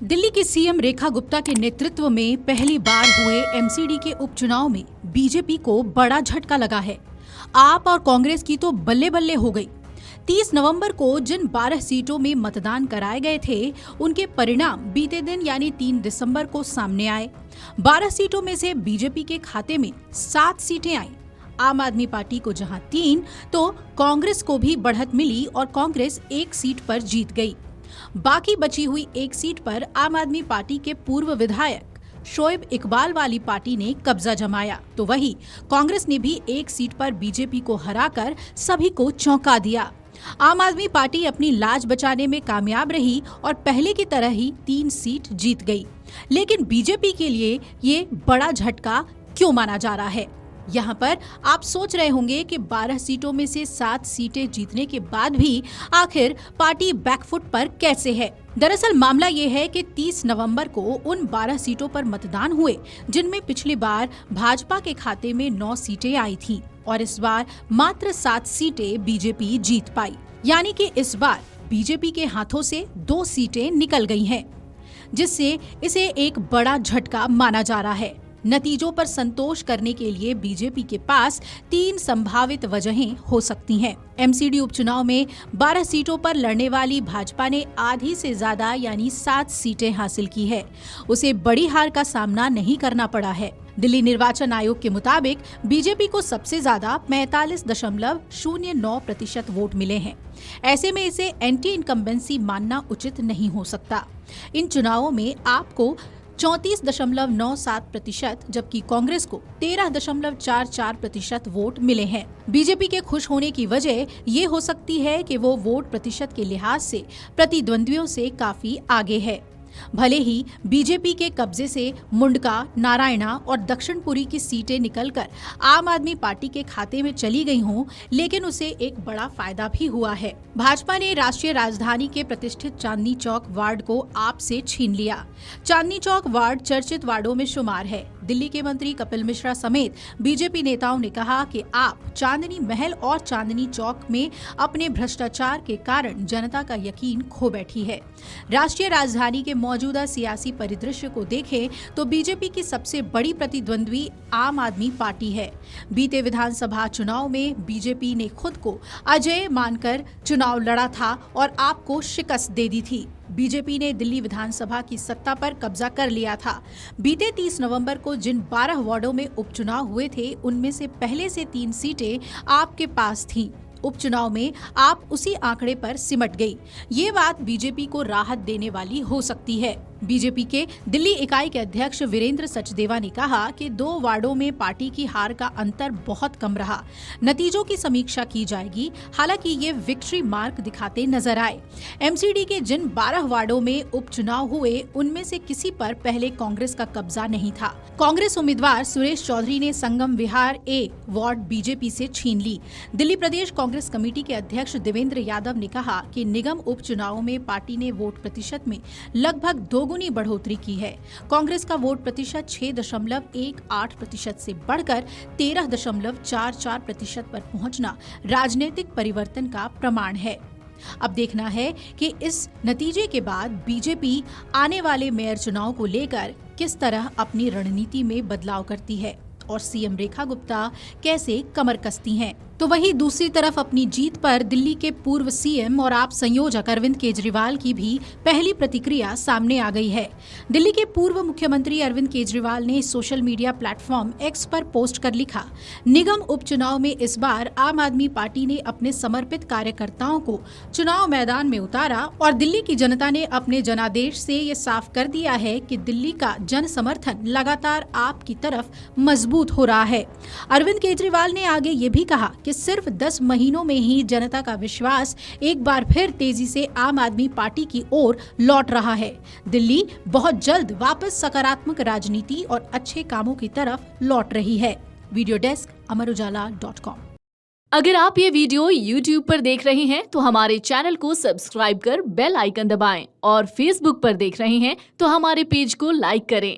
दिल्ली की सीएम रेखा गुप्ता के नेतृत्व में पहली बार हुए एमसीडी के उपचुनाव में बीजेपी को बड़ा झटका लगा है। आप और कांग्रेस की तो बल्ले बल्ले हो गई। 30 नवंबर को जिन 12 सीटों में मतदान कराए गए थे, उनके परिणाम बीते दिन यानी 3 दिसंबर को सामने आए। 12 सीटों में से बीजेपी के खाते में 7 सीटें आईं। आम आदमी पार्टी को जहां 3, तो कांग्रेस को भी बढ़त मिली और कांग्रेस 1 सीट पर जीत गई। बाकी बची हुई 1 सीट पर आम आदमी पार्टी के पूर्व विधायक शोएब इकबाल वाली पार्टी ने कब्जा जमाया, तो वहीं कांग्रेस ने भी 1 सीट पर बीजेपी को हराकर सभी को चौंका दिया। आम आदमी पार्टी अपनी लाज बचाने में कामयाब रही और पहले की तरह ही 3 सीट जीत गई। लेकिन बीजेपी के लिए ये बड़ा झटका क्यों माना जा रहा है? यहाँ पर आप सोच रहे होंगे कि 12 सीटों में से 7 सीटें जीतने के बाद भी आखिर पार्टी बैकफुट पर कैसे है। दरअसल मामला ये है कि 30 नवंबर को उन 12 सीटों पर मतदान हुए जिनमें पिछली बार भाजपा के खाते में 9 सीटें आई थीं और इस बार मात्र 7 सीटें बीजेपी जीत पाई। यानी कि इस बार बीजेपी के हाथों से 2 सीटें निकल गई हैं, जिससे इसे एक बड़ा झटका माना जा रहा है। नतीजों पर संतोष करने के लिए बीजेपी के पास 3 संभावित वजहें हो सकती हैं। एमसीडी उपचुनाव में 12 सीटों पर लड़ने वाली भाजपा ने आधी से ज्यादा यानी 7 सीटें हासिल की है। उसे बड़ी हार का सामना नहीं करना पड़ा है। दिल्ली निर्वाचन आयोग के मुताबिक बीजेपी को सबसे ज्यादा 45.09% वोट मिले हैं। ऐसे में इसे एंटी इनकम्बेंसी मानना उचित नहीं हो सकता। इन चुनावों में आपको 34.97% जबकि कांग्रेस को 13.44% वोट मिले हैं। बीजेपी के खुश होने की वजह ये हो सकती है कि वो वोट प्रतिशत के लिहाज से प्रतिद्वंद्वियों से काफी आगे है। भले ही बीजेपी के कब्जे से मुंडका, नारायणा और दक्षिणपुरी की सीटें निकलकर आम आदमी पार्टी के खाते में चली गई हों, लेकिन उसे एक बड़ा फायदा भी हुआ है। भाजपा ने राष्ट्रीय राजधानी के प्रतिष्ठित चांदनी चौक वार्ड को आप से छीन लिया। चांदनी चौक वार्ड चर्चित वार्डों में शुमार है। दिल्ली के मंत्री कपिल मिश्रा समेत बीजेपी नेताओं ने कहा कि आप चांदनी महल और चांदनी चौक में अपने भ्रष्टाचार के कारण जनता का यकीन खो बैठी है। राष्ट्रीय राजधानी के मौजूदा सियासी परिदृश्य को देखें तो बीजेपी की सबसे बड़ी प्रतिद्वंद्वी आम आदमी पार्टी है। बीते विधानसभा चुनाव में बीजेपी ने खुद को अजय मानकर चुनाव लड़ा था और आपको शिकस्त दे दी थी। बीजेपी ने दिल्ली विधानसभा की सत्ता पर कब्जा कर लिया था। बीते 30 नवंबर को जिन 12 वार्डों में उपचुनाव हुए थे, उनमें से पहले से 3 सीटें आपके पास थीं। उपचुनाव में आप उसी आंकड़े पर सिमट गई। ये बात बीजेपी को राहत देने वाली हो सकती है। बीजेपी के दिल्ली इकाई के अध्यक्ष वीरेंद्र सचदेवा ने कहा कि 2 वार्डों में पार्टी की हार का अंतर बहुत कम रहा। नतीजों की समीक्षा की जाएगी, हालांकि ये विक्ट्री मार्क दिखाते नजर आए। एमसीडी के जिन 12 वार्डों में उपचुनाव हुए, उनमें से किसी पर पहले कांग्रेस का कब्जा नहीं था। कांग्रेस उम्मीदवार सुरेश चौधरी ने संगम विहार ए वार्ड बीजेपी से छीन ली। दिल्ली प्रदेश कांग्रेस कमेटी के अध्यक्ष देवेंद्र यादव ने कहा कि निगम उपचुनावों में पार्टी ने वोट प्रतिशत में लगभग 2 गुनी बढ़ोतरी की है। कांग्रेस का वोट प्रतिशत 6.18% से बढ़कर 13.44% पर पहुंचना राजनीतिक परिवर्तन का प्रमाण है। अब देखना है कि इस नतीजे के बाद बीजेपी आने वाले मेयर चुनाव को लेकर किस तरह अपनी रणनीति में बदलाव करती है और सीएम रेखा गुप्ता कैसे कमर कसती हैं। तो वहीं दूसरी तरफ अपनी जीत पर दिल्ली के पूर्व सीएम और आप संयोजक अरविंद केजरीवाल की भी पहली प्रतिक्रिया सामने आ गई है। दिल्ली के पूर्व मुख्यमंत्री अरविंद केजरीवाल ने सोशल मीडिया प्लेटफॉर्म एक्स पर पोस्ट कर लिखा, निगम उपचुनाव में इस बार आम आदमी पार्टी ने अपने समर्पित कार्यकर्ताओं को चुनाव मैदान में उतारा और दिल्ली की जनता ने अपने जनादेश से ये साफ कर दिया है कि दिल्ली का जन समर्थन लगातार आपकी तरफ मजबूत हो रहा है। अरविंद केजरीवाल ने आगे ये भी कहा कि सिर्फ 10 महीनों में ही जनता का विश्वास एक बार फिर तेजी से आम आदमी पार्टी की ओर लौट रहा है। दिल्ली बहुत जल्द वापस सकारात्मक राजनीति और अच्छे कामों की तरफ लौट रही है। वीडियो डेस्क अमरउजाला.com। अगर आप ये वीडियो YouTube पर देख रहे हैं तो हमारे चैनल को सब्सक्राइब कर बेल आइकन दबाएं और Facebook पर देख रहे हैं तो हमारे पेज को लाइक करें।